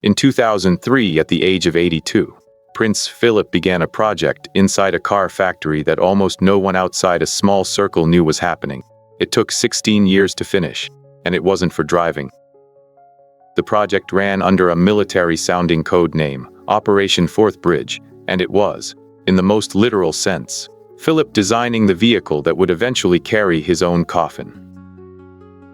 In 2003, at the age of 82, Prince Philip began a project inside a car factory that almost no one outside a small circle knew was happening. It took 16 years to finish, and it wasn't for driving. The project ran under a military-sounding code name, Operation Fourth Bridge, and it was, in the most literal sense, Philip designing the vehicle that would eventually carry his own coffin.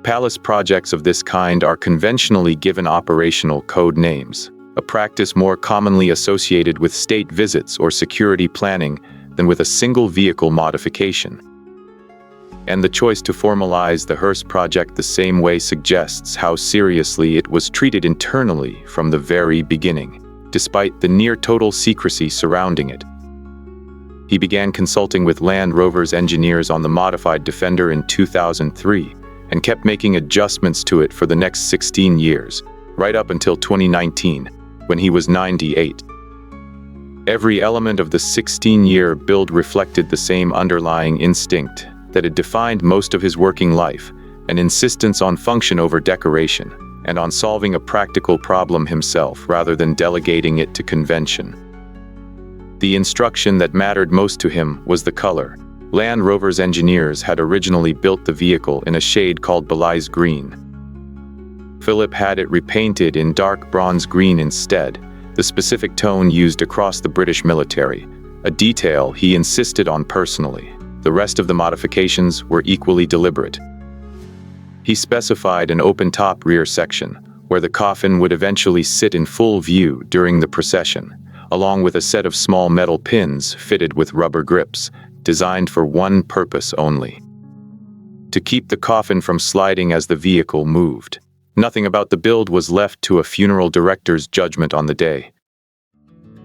Palace projects of this kind are conventionally given operational code names, a practice more commonly associated with state visits or security planning than with a single vehicle modification. And the choice to formalize the Hearse project the same way suggests how seriously it was treated internally from the very beginning, despite the near-total secrecy surrounding it. He began consulting with Land Rover's engineers on the modified Defender in 2003 and kept making adjustments to it for the next 16 years, right up until 2019, when he was 98. Every element of the 16-year build reflected the same underlying instinct that had defined most of his working life, an insistence on function over decoration, and on solving a practical problem himself rather than delegating it to convention. The instruction that mattered most to him was the color. Land Rover's engineers had originally built the vehicle in a shade called Belize Green. Philip had it repainted in dark bronze green instead, the specific tone used across the British military, a detail he insisted on personally. The rest of the modifications were equally deliberate. He specified an open-top rear section, where the coffin would eventually sit in full view during the procession, along with a set of small metal pins fitted with rubber grips, designed for one purpose only: to keep the coffin from sliding as the vehicle moved. Nothing about the build was left to a funeral director's judgment on the day.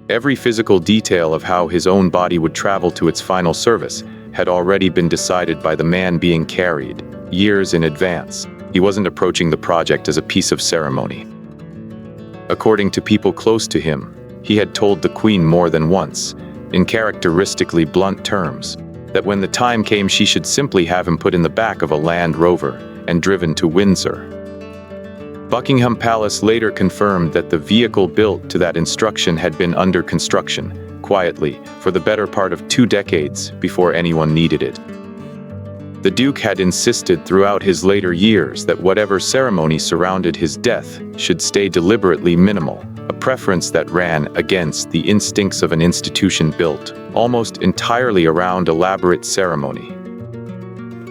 Every physical detail of how his own body would travel to its final service had already been decided by the man being carried, years in advance. He wasn't approaching the project as a piece of ceremony. According to people close to him, he had told the Queen more than once, in characteristically blunt terms, that when the time came she should simply have him put in the back of a Land Rover and driven to Windsor. Buckingham Palace later confirmed that the vehicle built to that instruction had been under construction, quietly, for the better part of 2 decades before anyone needed it. The Duke had insisted throughout his later years that whatever ceremony surrounded his death should stay deliberately minimal, a preference that ran against the instincts of an institution built almost entirely around elaborate ceremony.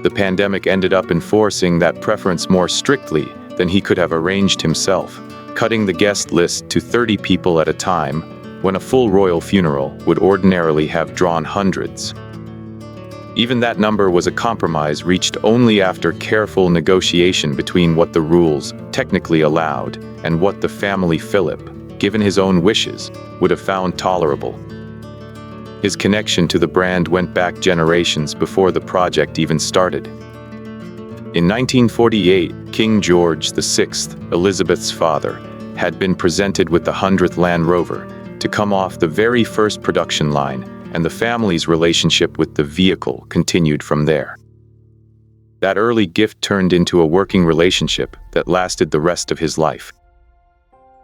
The pandemic ended up enforcing that preference more strictly than he could have arranged himself, cutting the guest list to 30 people at a time, when a full royal funeral would ordinarily have drawn hundreds. Even that number was a compromise reached only after careful negotiation between what the rules technically allowed and what the family Philip, given his own wishes, would have found tolerable. His connection to the brand went back generations before the project even started. In 1948, King George VI, Elizabeth's father, had been presented with the 100th Land Rover to come off the very first production line, and the family's relationship with the vehicle continued from there. That early gift turned into a working relationship that lasted the rest of his life.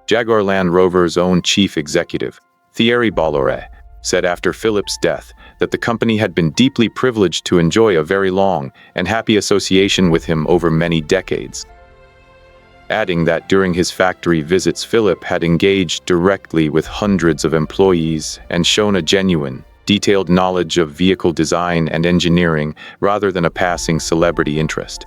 Jaguar Land Rover's own chief executive, Thierry Bolloré, said after Philip's death that the company had been deeply privileged to enjoy a very long and happy association with him over many decades, adding that during his factory visits Philip had engaged directly with hundreds of employees and shown a genuine, detailed knowledge of vehicle design and engineering rather than a passing celebrity interest.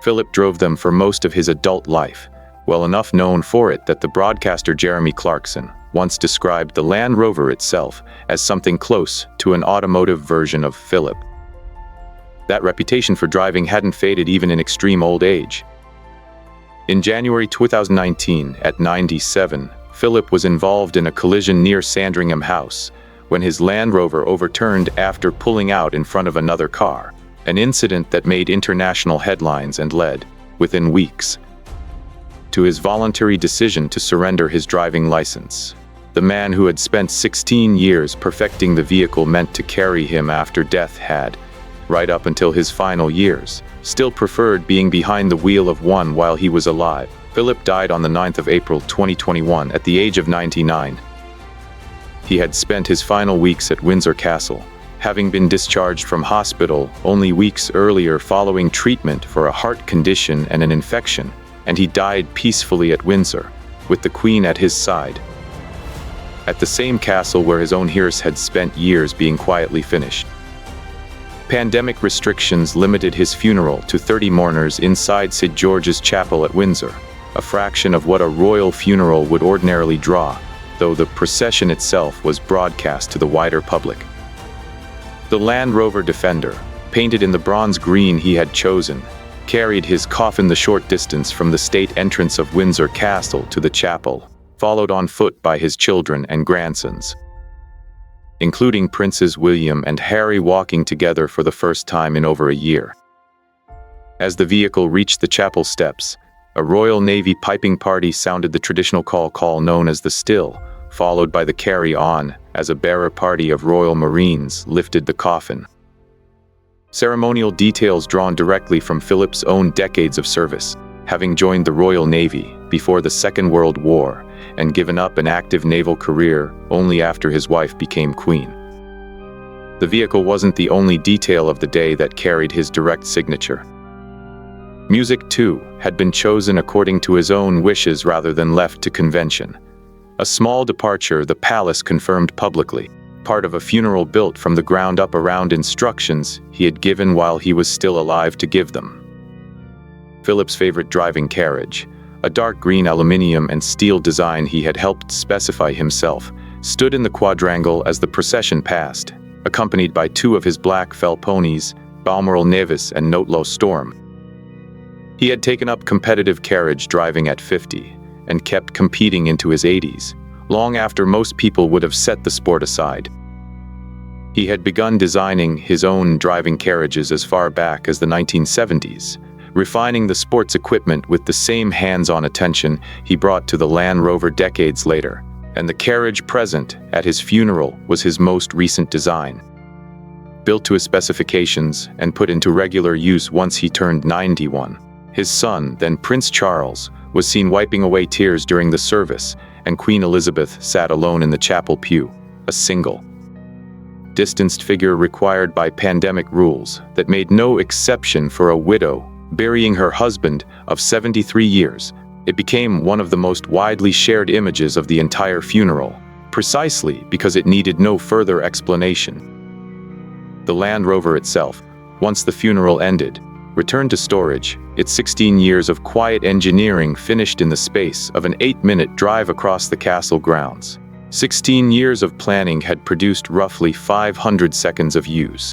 Philip drove them for most of his adult life, well enough known for it that the broadcaster Jeremy Clarkson once described the Land Rover itself as something close to an automotive version of Philip. That reputation for driving hadn't faded even in extreme old age. In January 2019, at 97, Philip was involved in a collision near Sandringham House when his Land Rover overturned after pulling out in front of another car, an incident that made international headlines and led, within weeks, to his voluntary decision to surrender his driving license. The man who had spent 16 years perfecting the vehicle meant to carry him after death had, right up until his final years, still preferred being behind the wheel of one while he was alive. Philip died on the 9th of April 2021 at the age of 99. He had spent his final weeks at Windsor Castle, having been discharged from hospital only weeks earlier following treatment for a heart condition and an infection, and he died peacefully at Windsor, with the Queen at his side, at the same castle where his own Hearse had spent years being quietly finished. Pandemic restrictions limited his funeral to 30 mourners inside St. George's Chapel at Windsor, a fraction of what a royal funeral would ordinarily draw, though the procession itself was broadcast to the wider public. The Land Rover Defender, painted in the bronze green he had chosen, carried his coffin the short distance from the state entrance of Windsor Castle to the chapel, followed on foot by his children and grandsons, including Princes William and Harry walking together for the first time in over a year. As the vehicle reached the chapel steps, a Royal Navy piping party sounded the traditional call known as the Still, followed by the Carry On, as a bearer party of Royal Marines lifted the coffin. Ceremonial details drawn directly from Philip's own decades of service, having joined the Royal Navy before the Second World War and given up an active naval career only after his wife became Queen. The vehicle wasn't the only detail of the day that carried his direct signature. Music, too, had been chosen according to his own wishes rather than left to convention. A small departure the palace confirmed publicly, part of a funeral built from the ground up around instructions he had given while he was still alive to give them. Philip's favorite driving carriage, a dark green aluminium and steel design he had helped specify himself, stood in the quadrangle as the procession passed, accompanied by two of his black fell ponies, Balmoral Nevis and Notlow Storm. He had taken up competitive carriage driving at 50 and kept competing into his 80s, long after most people would have set the sport aside. He had begun designing his own driving carriages as far back as the 1970s, refining the sports equipment with the same hands-on attention he brought to the Land Rover decades later, and the carriage present at his funeral was his most recent design. Built to his specifications and put into regular use once he turned 91. His son, then Prince Charles, was seen wiping away tears during the service, and Queen Elizabeth sat alone in the chapel pew, a single, distanced figure required by pandemic rules that made no exception for a widow burying her husband of 73 years. It became one of the most widely shared images of the entire funeral, precisely because it needed no further explanation. The Land Rover itself, once the funeral ended, returned to storage, its 16 years of quiet engineering finished in the space of an 8-minute drive across the castle grounds. 16 years of planning had produced roughly 500 seconds of use.